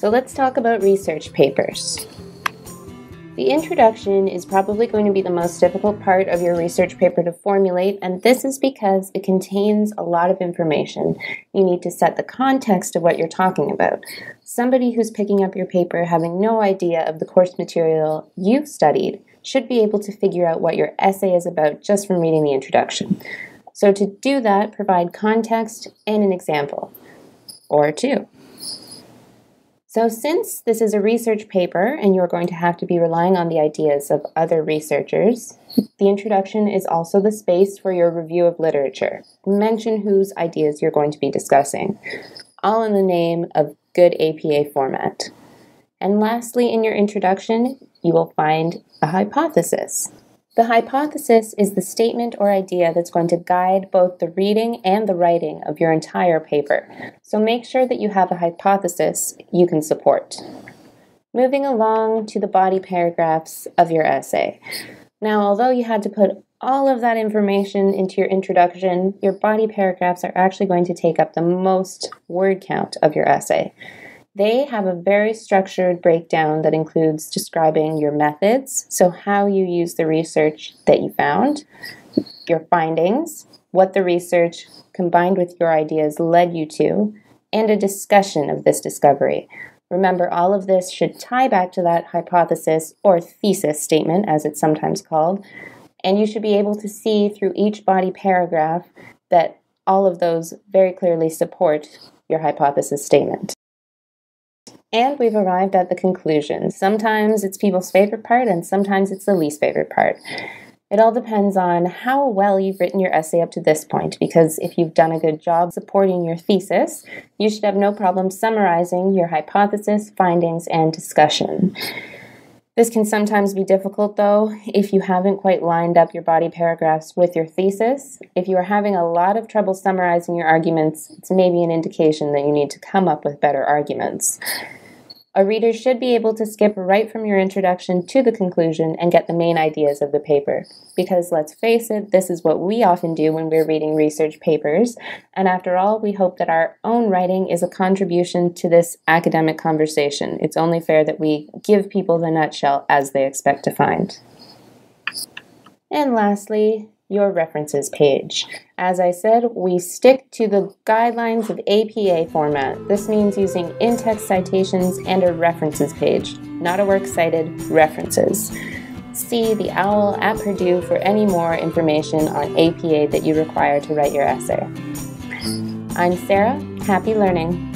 So let's talk about research papers. The introduction is probably going to be the most difficult part of your research paper to formulate, and this is because it contains a lot of information. You need to set the context of what you're talking about. Somebody who's picking up your paper having no idea of the course material you've studied should be able to figure out what your essay is about just from reading the introduction. So to do that, provide context and an example, or two. So since this is a research paper and you're going to have to be relying on the ideas of other researchers, the introduction is also the space for your review of literature. Mention whose ideas you're going to be discussing, all in the name of good APA format. And lastly, in your introduction, you will find a hypothesis. The hypothesis is the statement or idea that's going to guide both the reading and the writing of your entire paper. So make sure that you have a hypothesis you can support. Moving along to the body paragraphs of your essay. Now, although you had to put all of that information into your introduction, your body paragraphs are actually going to take up the most word count of your essay. They have a very structured breakdown that includes describing your methods, so how you use the research that you found, your findings, what the research combined with your ideas led you to, and a discussion of this discovery. Remember, all of this should tie back to that hypothesis or thesis statement, as it's sometimes called, and you should be able to see through each body paragraph that all of those very clearly support your hypothesis statement. And we've arrived at the conclusion. Sometimes it's people's favorite part, and sometimes it's the least favorite part. It all depends on how well you've written your essay up to this point, because if you've done a good job supporting your thesis, you should have no problem summarizing your hypothesis, findings, and discussion. This can sometimes be difficult, though, if you haven't quite lined up your body paragraphs with your thesis. If you are having a lot of trouble summarizing your arguments, it's maybe an indication that you need to come up with better arguments. A reader should be able to skip right from your introduction to the conclusion and get the main ideas of the paper. Because let's face it, this is what we often do when we're reading research papers, and after all, we hope that our own writing is a contribution to this academic conversation. It's only fair that we give people the nutshell as they expect to find. And lastly, your references page. As I said, we stick to the guidelines of APA format. This means using in-text citations and a references page, not a works cited, references. See the OWL at Purdue for any more information on APA that you require to write your essay. I'm Sarah, happy learning.